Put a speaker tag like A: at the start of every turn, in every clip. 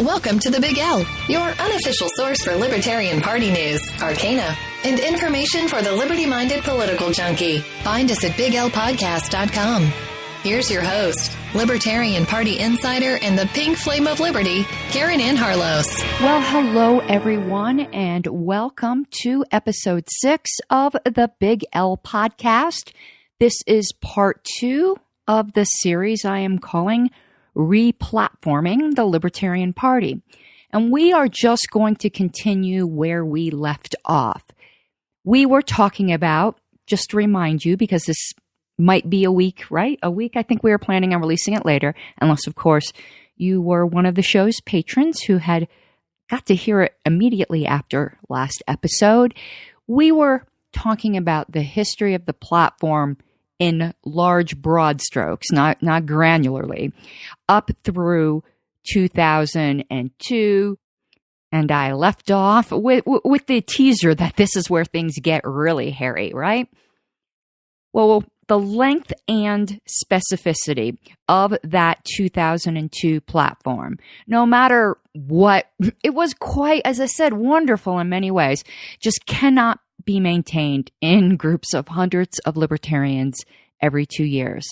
A: Welcome to the Big L, your unofficial source for Libertarian Party news, arcana, and information for the liberty-minded political junkie. Find us at BigLPodcast.com. Here's your host, Libertarian Party insider and the pink flame of liberty, Caryn Ann.
B: Well, hello, everyone, and welcome to episode 6 of the Big L podcast. This is part 2 of the series I am calling Replatforming the Libertarian Party. And we are just going to continue where we left off. We were talking about, just to remind you, because this might be a week, right? A week. I think we were planning on releasing it later, unless, of course, you were one of the show's patrons who had got to hear it immediately after last episode. We were talking about the history of the platform in large, broad strokes, not granularly, up through 2002. And I left off with the teaser that this is where things get really hairy, right? Well, the length and specificity of that 2002 platform, no matter what, it was quite, as I said, wonderful in many ways, just cannot be maintained in groups of hundreds of libertarians every 2 years.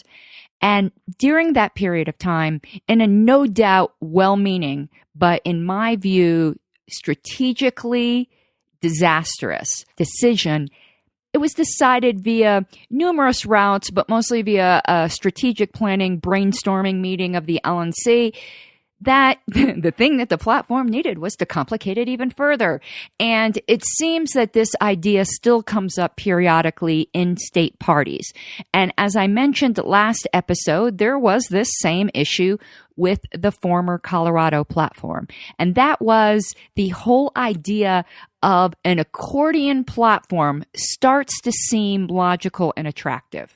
B: And during that period of time, in a no doubt well-meaning, but in my view, strategically disastrous decision, it was decided via numerous routes, but mostly via a strategic planning, brainstorming meeting of the LNC, that the thing that the platform needed was to complicate it even further. And it seems that this idea still comes up periodically in state parties. And as I mentioned last episode, there was this same issue with the former Colorado platform. And that was the whole idea of an accordion platform starts to seem logical and attractive.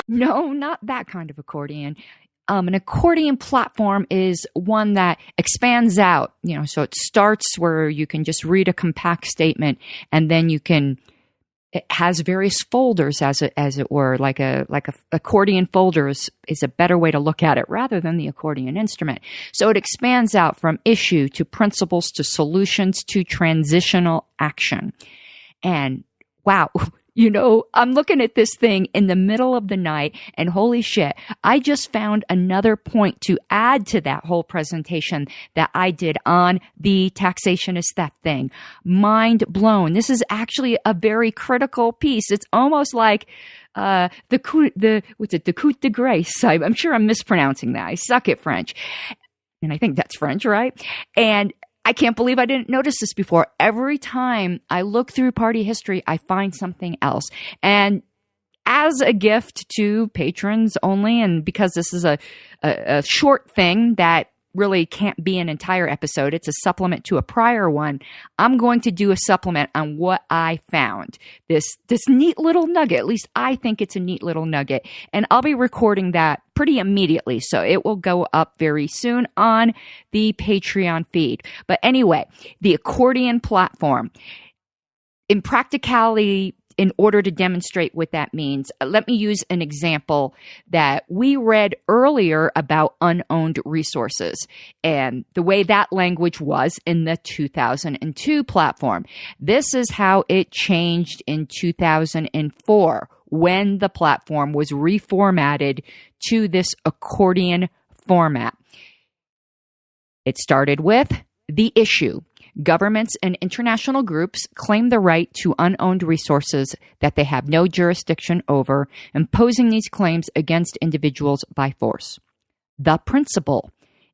B: No, not that kind of accordion. An accordion platform is one that expands out, so it starts where you can just read a compact statement and then it has various folders as it were, like a accordion folder is a better way to look at it rather than the accordion instrument. So it expands out from issue to principles to solutions to transitional action. And wow, I'm looking at this thing in the middle of the night and holy shit, I just found another point to add to that whole presentation that I did on the taxation is theft thing. Mind blown. This is actually a very critical piece. It's almost like the coup de grace. I'm sure I'm mispronouncing that. I suck at French. And I think that's French, right? And I can't believe I didn't notice this before. Every time I look through party history, I find something else. And as a gift to patrons only, and because this is a short thing that really can't be an entire episode, it's a supplement to a prior one, I'm going to do a supplement on what I found. This neat little nugget, at least I think it's a neat little nugget. And I'll be recording that pretty immediately, so it will go up very soon on the Patreon feed. But anyway, the accordion platform. In practicality, in order to demonstrate what that means, let me use an example that we read earlier about unowned resources and the way that language was in the 2002 platform. This is how it changed in 2004 when the platform was reformatted to this accordion format. It started with the issue. Governments and international groups claim the right to unowned resources that they have no jurisdiction over, imposing these claims against individuals by force. The principle.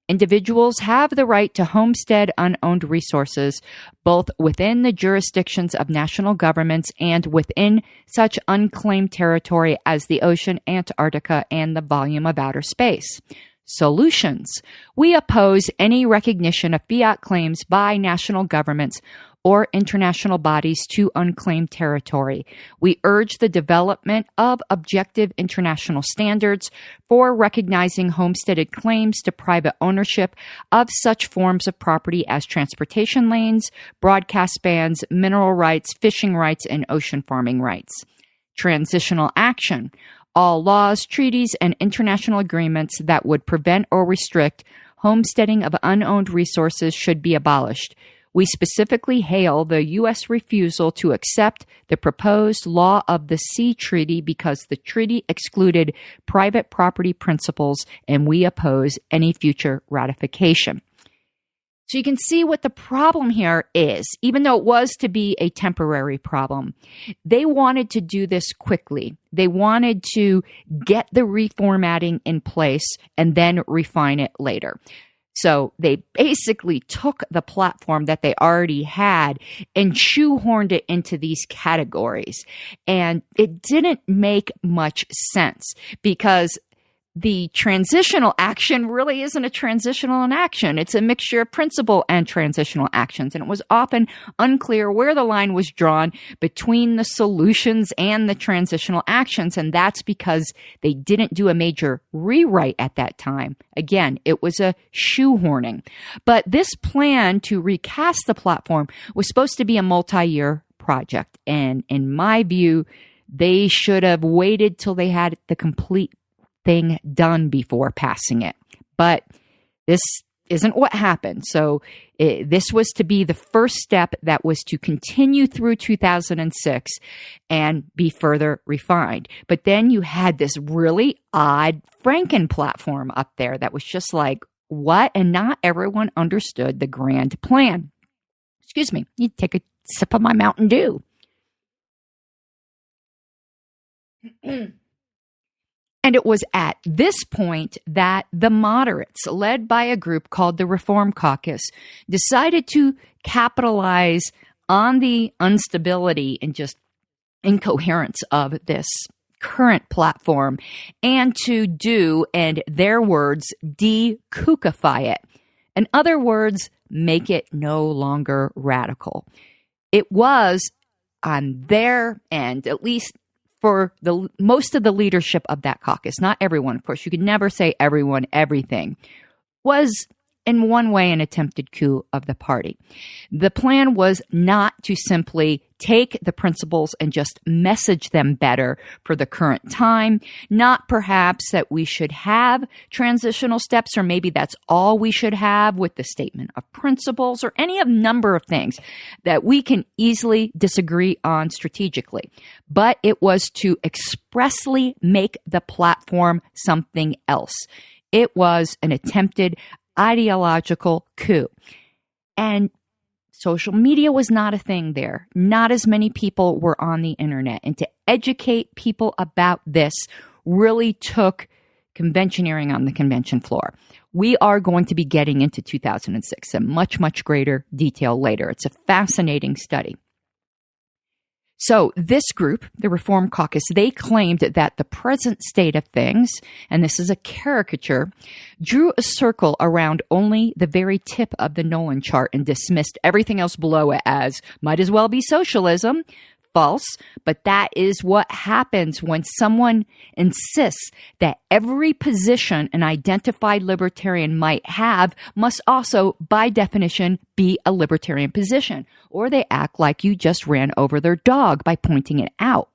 B: Individuals have the right to homestead unowned resources, both within the jurisdictions of national governments and within such unclaimed territory as the ocean, Antarctica, and the volume of outer space. Solutions. We oppose any recognition of fiat claims by national governments or international bodies to unclaimed territory. We urge the development of objective international standards for recognizing homesteaded claims to private ownership of such forms of property as transportation lanes, broadcast bands, mineral rights, fishing rights, and ocean farming rights. Transitional action. All laws, treaties, and international agreements that would prevent or restrict homesteading of unowned resources should be abolished. We specifically hail the U.S. refusal to accept the proposed Law of the Sea Treaty because the treaty excluded private property principles, and we oppose any future ratification. So you can see what the problem here is, even though it was to be a temporary problem. They wanted to do this quickly. They wanted to get the reformatting in place and then refine it later. So they basically took the platform that they already had and shoehorned it into these categories. And it didn't make much sense because the transitional action really isn't a transitional action. It's a mixture of principle and transitional actions. And it was often unclear where the line was drawn between the solutions and the transitional actions. And that's because they didn't do a major rewrite at that time. Again, it was a shoehorning. But this plan to recast the platform was supposed to be a multi-year project. And in my view, they should have waited till they had the complete thing done before passing it. But this isn't what happened. So this was to be the first step that was to continue through 2006 and be further refined. But then you had this really odd Franken platform up there that was just like, what? And not everyone understood the grand plan. Excuse me, you take a sip of my Mountain Dew. And it was at this point that the moderates, led by a group called the Reform Caucus, decided to capitalize on the instability and just incoherence of this current platform and to do, in their words, de-kookify it. In other words, make it no longer radical. It was on their end, at least for the most of the leadership of that caucus, not everyone, of course, you could never say everyone, everything, was in one way an attempted coup of the party. The plan was not to simply take the principles and just message them better for the current time, not perhaps that we should have transitional steps, or maybe that's all we should have with the statement of principles, or any of number of things that we can easily disagree on strategically. But it was to expressly make the platform something else. It was an attempted ideological coup. And social media was not a thing there. Not as many people were on the internet. And to educate people about this really took conventioneering on the convention floor. We are going to be getting into 2006 in much, much greater detail later. It's a fascinating study. So this group, the Reform Caucus, they claimed that the present state of things, and this is a caricature, drew a circle around only the very tip of the Nolan chart and dismissed everything else below it as might as well be socialism. False, but that is what happens when someone insists that every position an identified libertarian might have must also, by definition, be a libertarian position, or they act like you just ran over their dog by pointing it out.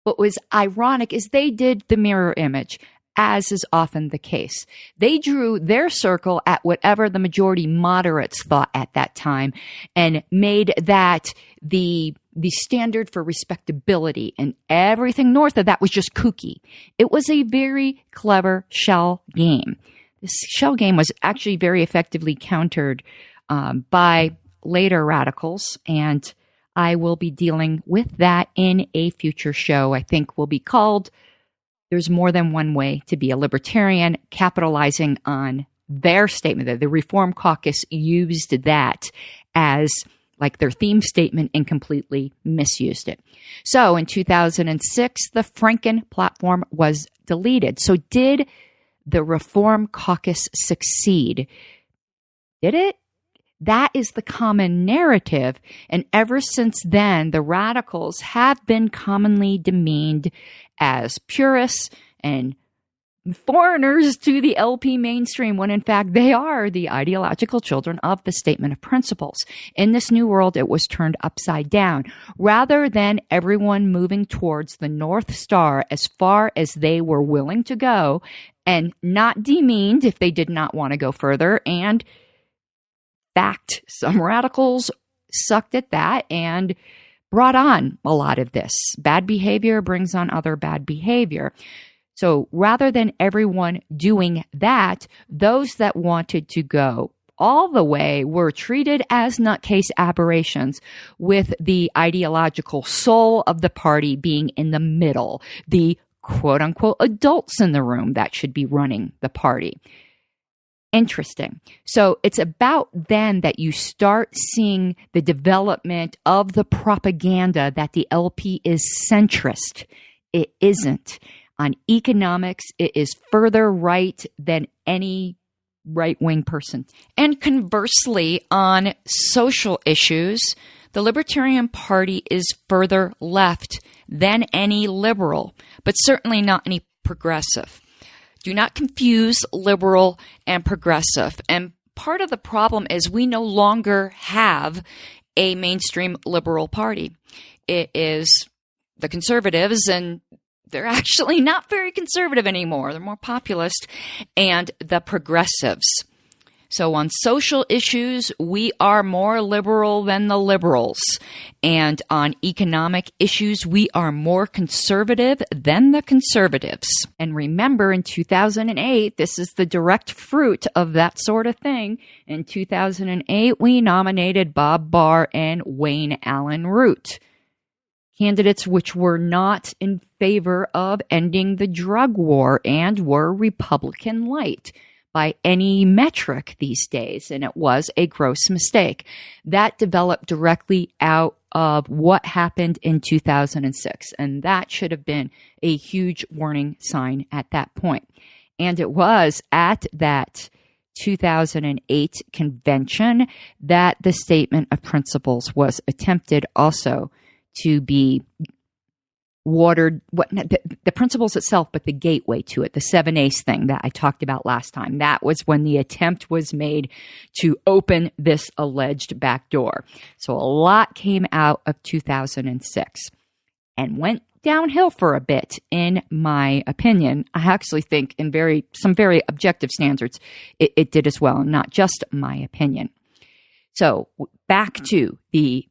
B: What was ironic is they did the mirror image, as is often the case. They drew their circle at whatever the majority moderates thought at that time and made that the standard for respectability, and everything north of that was just kooky. It was a very clever shell game. This shell game was actually very effectively countered by later radicals, and I will be dealing with that in a future show. I think will be called There's More Than One Way to Be a Libertarian, capitalizing on their statement that the Reform Caucus used that as like their theme statement and completely misused it. So in 2006, the Franken platform was deleted. So did the Reform Caucus succeed? Did it? That is the common narrative. And ever since then, the radicals have been commonly demeaned as purists and foreigners to the LP mainstream when in fact they are the ideological children of the statement of principles. In this new world, it was turned upside down. Rather than everyone moving towards the North Star as far as they were willing to go and not demeaned if they did not want to go further, and fact, some radicals sucked at that and brought on a lot of this. Bad behavior brings on other bad behavior. So rather than everyone doing that, those that wanted to go all the way were treated as nutcase aberrations, with the ideological soul of the party being in the middle, the quote-unquote adults in the room that should be running the party. Interesting. So it's about then that you start seeing the development of the propaganda that the LP is centrist. It isn't. On economics, it is further right than any right-wing person. And conversely, on social issues, the Libertarian Party is further left than any liberal, but certainly not any progressive. Do not confuse liberal and progressive. And part of the problem is we no longer have a mainstream liberal party. It is the conservatives, and they're actually not very conservative anymore. They're more populist, and the progressives. So on social issues, we are more liberal than the liberals. And on economic issues, we are more conservative than the conservatives. And remember, in 2008, this is the direct fruit of that sort of thing. In 2008, we nominated Bob Barr and Wayne Allen Root, candidates which were not in favor of ending the drug war and were Republican light by any metric these days, and it was a gross mistake. That developed directly out of what happened in 2006, and that should have been a huge warning sign at that point. And it was at that 2008 convention that the statement of principles was attempted also to be watered, the principles itself, but the gateway to it, the 7A's thing that I talked about last time. That was when the attempt was made to open this alleged back door. So a lot came out of 2006 and went downhill for a bit, in my opinion. I actually think in some very objective standards, it did as well, not just my opinion. So back to the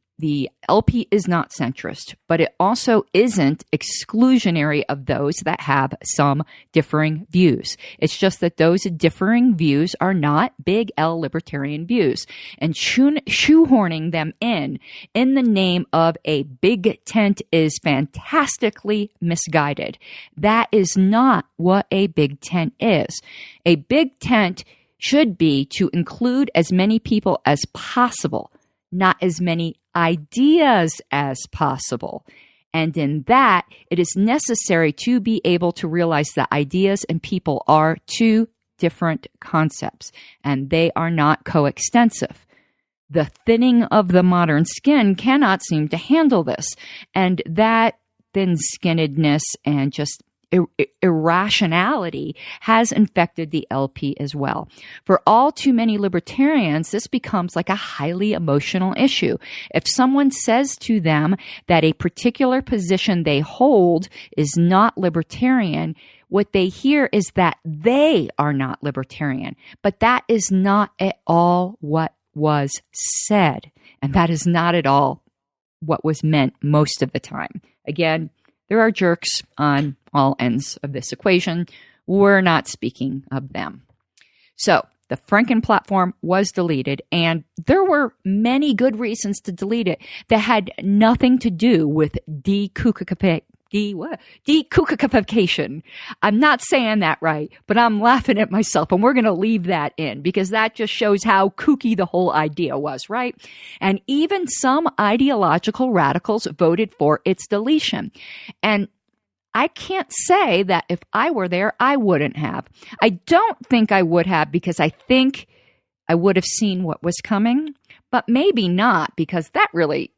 B: LP is not centrist, but it also isn't exclusionary of those that have some differing views. It's just that those differing views are not big L libertarian views, and shoehorning them in the name of a big tent is fantastically misguided. That is not what a big tent is. A big tent should be to include as many people as possible, not as many ideas as possible. And in that, it is necessary to be able to realize that ideas and people are two different concepts, and they are not coextensive. The thinning of the modern skin cannot seem to handle this, and that thin-skinnedness and just irrationality has infected the LP as well. For all too many libertarians, this becomes like a highly emotional issue. If someone says to them that a particular position they hold is not libertarian, what they hear is that they are not libertarian. But that is not at all what was said. And that is not at all what was meant most of the time. Again, there are jerks on all ends of this equation. We're not speaking of them. So the Franken platform was deleted, and there were many good reasons to delete it that had nothing to do with dekookification. I'm not saying that right, but I'm laughing at myself, and we're going to leave that in because that just shows how kooky the whole idea was, right? And even some ideological radicals voted for its deletion. And I can't say that if I were there, I wouldn't have. I don't think I would have because I think I would have seen what was coming, but maybe not because that really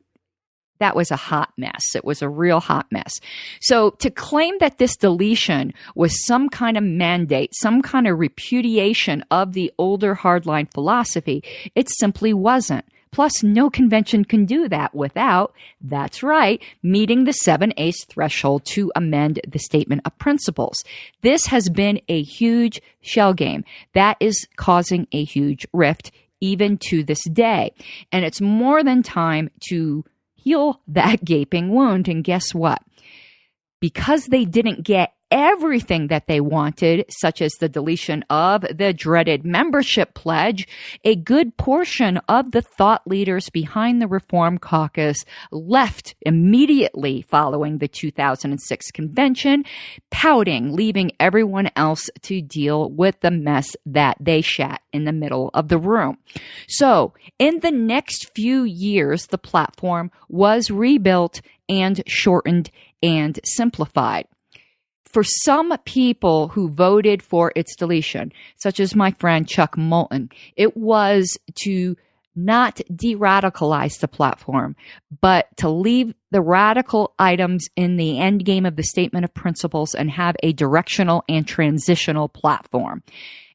B: that was a hot mess. It was a real hot mess. So to claim that this deletion was some kind of mandate, some kind of repudiation of the older hardline philosophy, it simply wasn't. Plus, no convention can do that without, that's right, meeting the 7/8 threshold to amend the Statement of Principles. This has been a huge shell game that is causing a huge rift even to this day. And it's more than time to heal that gaping wound. And guess what? Because they didn't get everything that they wanted, such as the deletion of the dreaded membership pledge, a good portion of the thought leaders behind the Reform Caucus left immediately following the 2006 convention, pouting, leaving everyone else to deal with the mess that they shat in the middle of the room. So, in the next few years, the platform was rebuilt and shortened and simplified. For some people who voted for its deletion, such as my friend Chuck Moulton, it was to not de-radicalize the platform, but to leave the radical items in the end game of the Statement of Principles and have a directional and transitional platform.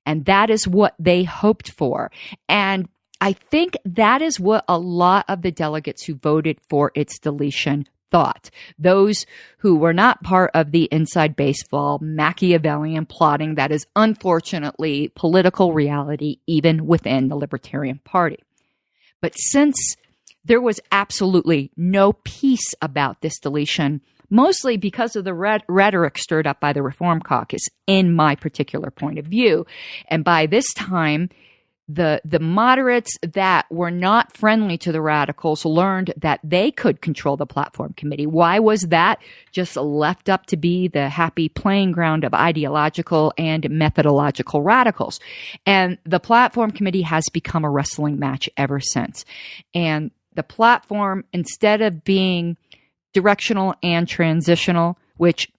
B: And that is what they hoped for. And I think that is what a lot of the delegates who voted for its deletion thought. Those who were not part of the inside baseball Machiavellian plotting that is unfortunately political reality even within the Libertarian Party. But since there was absolutely no peace about this deletion, mostly because of the rhetoric stirred up by the Reform Caucus, in my particular point of view, and by this time, the moderates that were not friendly to the radicals learned that they could control the platform committee. Why was that just left up to be the happy playing ground of ideological and methodological radicals? And the platform committee has become a wrestling match ever since. And the platform, instead of being directional and transitional, which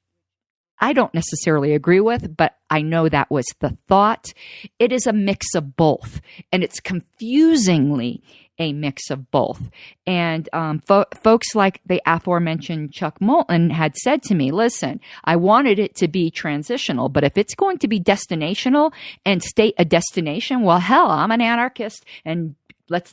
B: I don't necessarily agree with, but I know that was the thought. It is a mix of both, and it's confusingly a mix of both. And folks like the aforementioned Chuck Moulton had said to me, listen, I wanted it to be transitional, but if it's going to be destinational and state a destination, well, hell, I'm an anarchist, and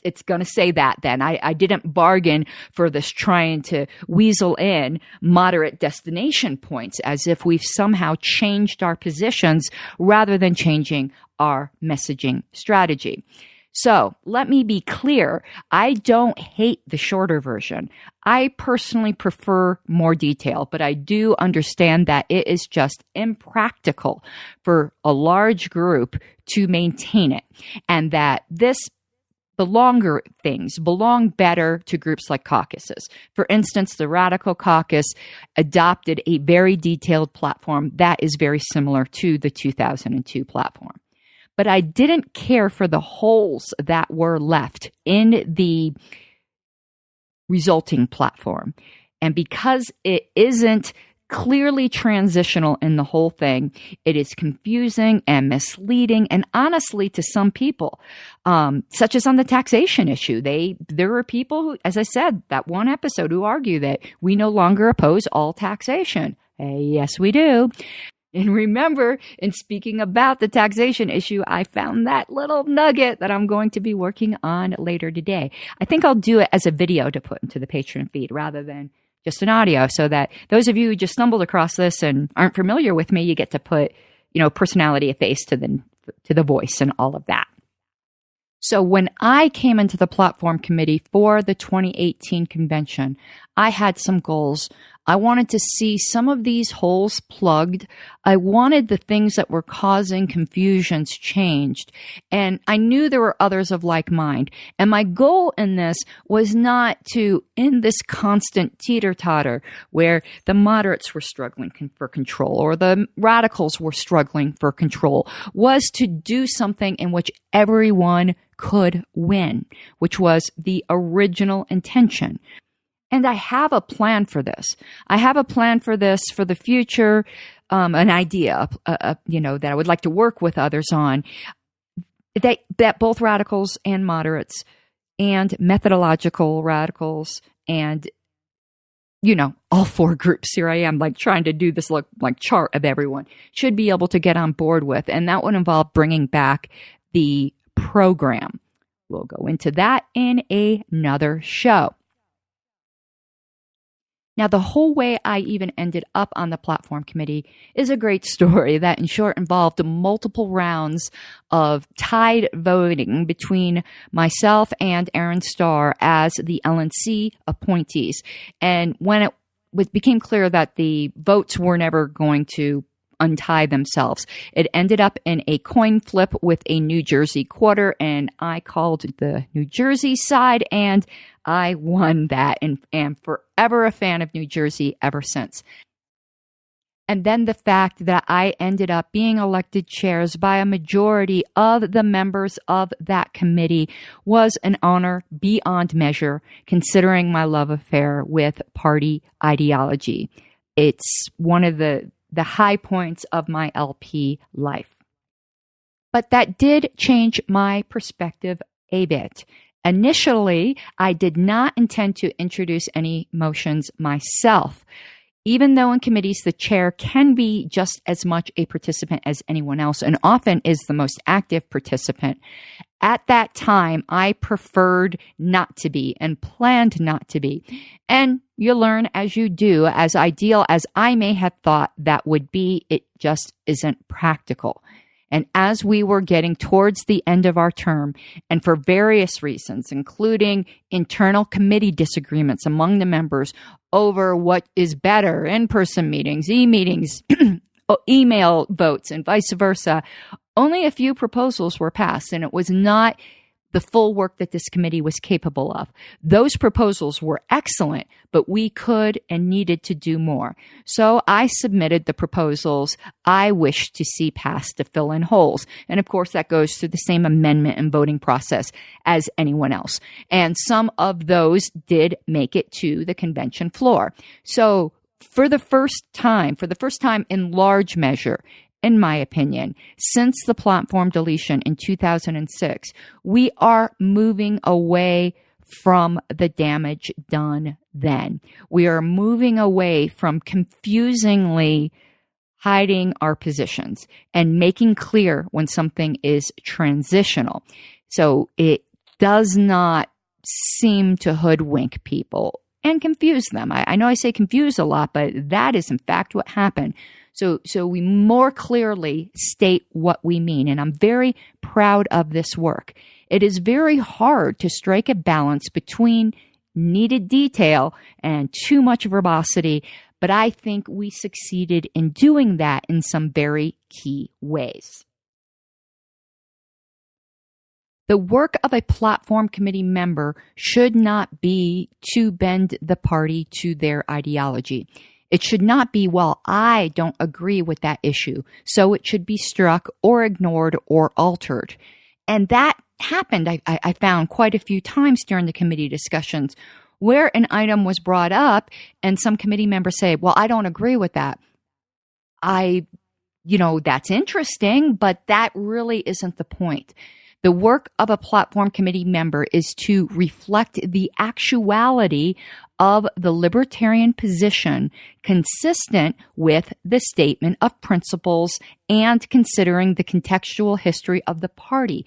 B: it's going to say that then. I didn't bargain for this trying to weasel in moderate destination points as if we've somehow changed our positions rather than changing our messaging strategy. So let me be clear. I don't hate the shorter version. I personally prefer more detail, but I do understand that it is just impractical for a large group to maintain it, and that the longer things belong better to groups like caucuses. For instance, the Radical Caucus adopted a very detailed platform that is very similar to the 2002 platform. But I didn't care for the holes that were left in the resulting platform. And because it isn't clearly transitional in the whole thing, it is confusing and misleading, and honestly, to some people, such as on the taxation issue, there were people who, as I said, that one episode, who argue that we no longer oppose all taxation. Yes, we do. And remember, in speaking about the taxation issue, I found that little nugget that I'm going to be working on later today. I think I'll do it as a video to put into the Patreon feed rather than just an audio, so that those of you who just stumbled across this and aren't familiar with me, you get to put, personality, a face to the voice and all of that. So when I came into the platform committee for the 2018 convention, I had some goals. I wanted to see some of these holes plugged. I wanted the things that were causing confusions changed. And I knew there were others of like mind. And my goal in this was not to end this constant teeter-totter where the moderates were struggling for control or the radicals were struggling for control, was to do something in which everyone could win, which was the original intention. And I have a plan for this. I have a plan for this for the future, an idea, that I would like to work with others on, that both radicals and moderates and methodological radicals and all four groups, here I am, like trying to do this like chart of everyone, should be able to get on board with. And that would involve bringing back the program. We'll go into that in another show. Now, the whole way I even ended up on the platform committee is a great story that, in short, involved multiple rounds of tied voting between myself and Aaron Starr as the LNC appointees. And when it became clear that the votes were never going to untie themselves, it ended up in a coin flip with a New Jersey quarter, and I called the New Jersey side, and I won that, and am forever a fan of New Jersey ever since. And then the fact that I ended up being elected chairs by a majority of the members of that committee was an honor beyond measure, considering my love affair with party ideology. It's one of the high points of my LP life. But that did change my perspective a bit. Initially, I did not intend to introduce any motions myself. Even though in committees the chair can be just as much a participant as anyone else, and often is the most active participant, at that time I preferred not to be and planned not to be. And you learn as you do. As ideal as I may have thought that would be, it just isn't practical. And as we were getting towards the end of our term, and for various reasons, including internal committee disagreements among the members over what is better, in-person meetings, e-meetings, email votes, and vice versa, only a few proposals were passed, and it was not the full work that this committee was capable of. Those proposals were excellent, but we could and needed to do more. So I submitted the proposals I wished to see passed to fill in holes. And of course, that goes through the same amendment and voting process as anyone else. And some of those did make it to the convention floor. So for the first time in large measure, in my opinion, since the platform deletion in 2006, we are moving away from the damage done then. We are moving away from confusingly hiding our positions and making clear when something is transitional. So it does not seem to hoodwink people and confuse them. I know I say confuse a lot, but that is in fact what happened. So we more clearly state what we mean, and I'm very proud of this work. It is very hard to strike a balance between needed detail and too much verbosity, but I think we succeeded in doing that in some very key ways. The work of a platform committee member should not be to bend the party to their ideology. It should not be, well, I don't agree with that issue, so it should be struck or ignored or altered. And that happened, I found, quite a few times during the committee discussions, where an item was brought up and some committee members say, well, I don't agree with that. That's interesting, but that really isn't the point. The work of a platform committee member is to reflect the actuality of the libertarian position consistent with the statement of principles and considering the contextual history of the party.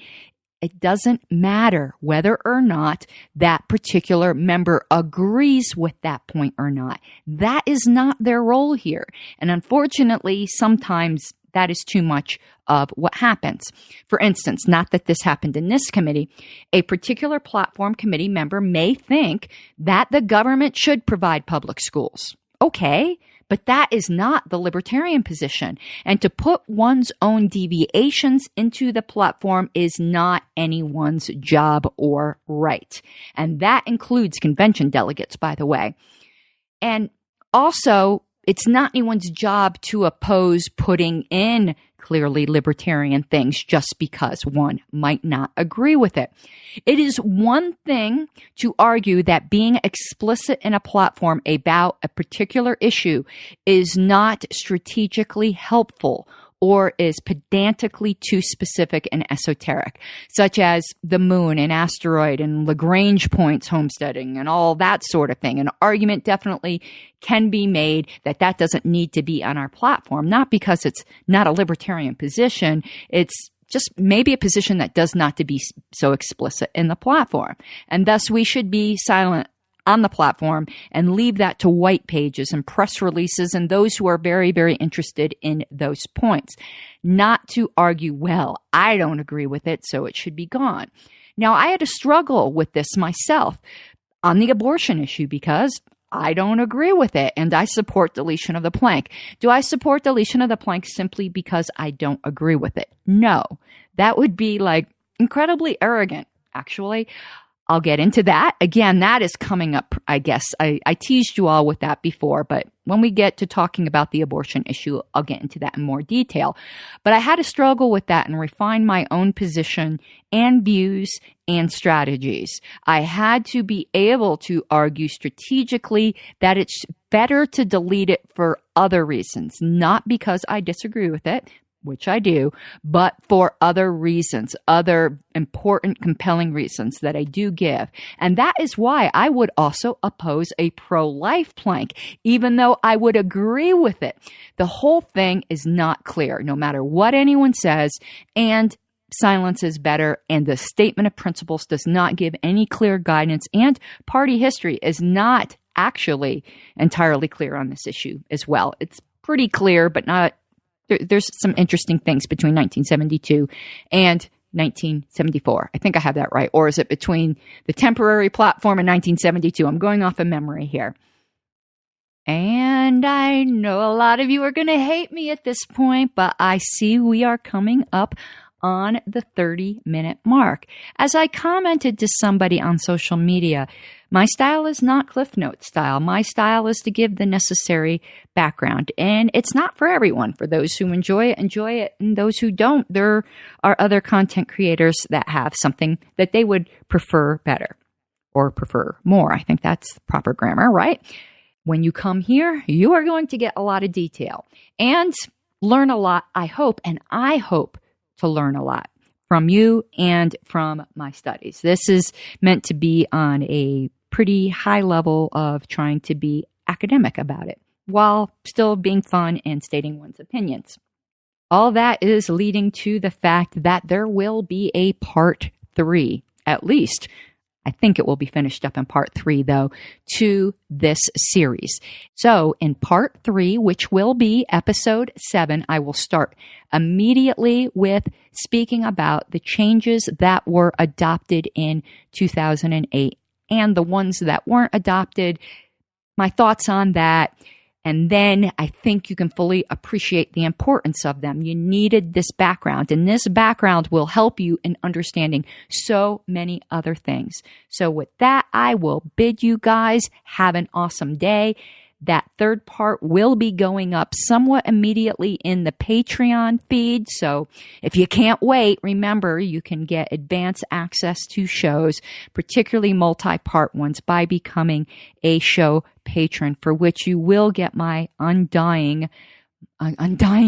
B: It doesn't matter whether or not that particular member agrees with that point or not. That is not their role here. And unfortunately, sometimes that is too much of what happens. For instance, not that this happened in this committee, a particular platform committee member may think that the government should provide public schools. Okay, but that is not the libertarian position. And to put one's own deviations into the platform is not anyone's job or right. And that includes convention delegates, by the way. And also, it's not anyone's job to oppose putting in clearly libertarian things just because one might not agree with it. It is one thing to argue that being explicit in a platform about a particular issue is not strategically helpful or is pedantically too specific and esoteric, such as the moon and asteroid and Lagrange points homesteading and all that sort of thing. An argument definitely can be made that that doesn't need to be on our platform, not because it's not a libertarian position. It's just maybe a position that does not to be so explicit in the platform. And thus we should be silent on the platform and leave that to white pages and press releases and those who are very, very interested in those points. Not to argue, well, I don't agree with it, so it should be gone. Now, I had to struggle with this myself on the abortion issue because I don't agree with it, and I support deletion of the plank. Do I support deletion of the plank simply because I don't agree with it? No. That would be like incredibly arrogant, actually. I'll get into that. Again, that is coming up, I guess. I teased you all with that before, but when we get to talking about the abortion issue, I'll get into that in more detail. But I had to struggle with that and refine my own position and views and strategies. I had to be able to argue strategically that it's better to delete it for other reasons, not because I disagree with it, which I do, but for other reasons, other important, compelling reasons that I do give. And that is why I would also oppose a pro-life plank, even though I would agree with it. The whole thing is not clear, no matter what anyone says, and silence is better, and the statement of principles does not give any clear guidance, and party history is not actually entirely clear on this issue as well. It's pretty clear, but not. There's some interesting things between 1972 and 1974. I think I have that right. Or is it between the temporary platform and 1972? I'm going off of memory here. And I know a lot of you are going to hate me at this point, but I see we are coming up on the 30-minute mark. As I commented to somebody on social media, my style is not Cliff Notes style. My style is to give the necessary background. And it's not for everyone. For those who enjoy it. And those who don't, there are other content creators that have something that they would prefer better or prefer more. I think that's proper grammar, right? When you come here, you are going to get a lot of detail and learn a lot, I hope. And I hope to learn a lot from you and from my studies. This is meant to be on a pretty high level of trying to be academic about it while still being fun and stating one's opinions. All that is leading to the fact that there will be a part 3, at least. I think it will be finished up in part 3, though, to this series. So in part 3, which will be episode 7, I will start immediately with speaking about the changes that were adopted in 2008 and the ones that weren't adopted, my thoughts on that. And then I think you can fully appreciate the importance of them. You needed this background, and this background will help you in understanding so many other things. So with that, I will bid you guys have an awesome day. That third part will be going up somewhat immediately in the Patreon feed. So if you can't wait, remember you can get advanced access to shows, particularly multi-part ones, by becoming a show patron, for which you will get my undying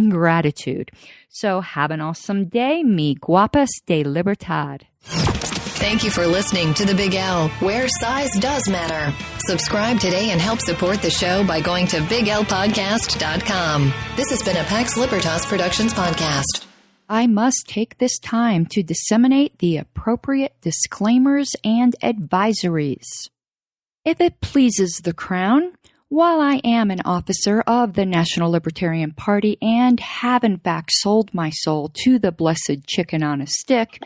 B: gratitude. So have an awesome day. Mi guapas de libertad.
A: Thank you for listening to The Big L, where size does matter. Subscribe today and help support the show by going to BigLPodcast.com. This has been a Pax Libertas Productions podcast.
B: I must take this time to disseminate the appropriate disclaimers and advisories. If it pleases the Crown, while I am an officer of the National Libertarian Party and have in fact sold my soul to the blessed chicken on a stick,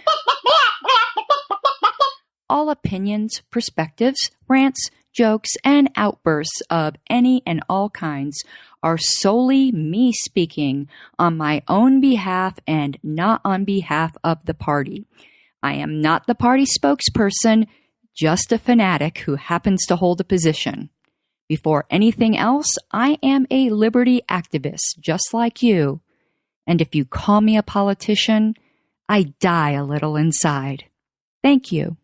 B: all opinions, perspectives, rants, jokes, and outbursts of any and all kinds are solely me speaking on my own behalf and not on behalf of the party. I am not the party spokesperson, just a fanatic who happens to hold a position. Before anything else, I am a liberty activist, just like you. And if you call me a politician, I die a little inside. Thank you.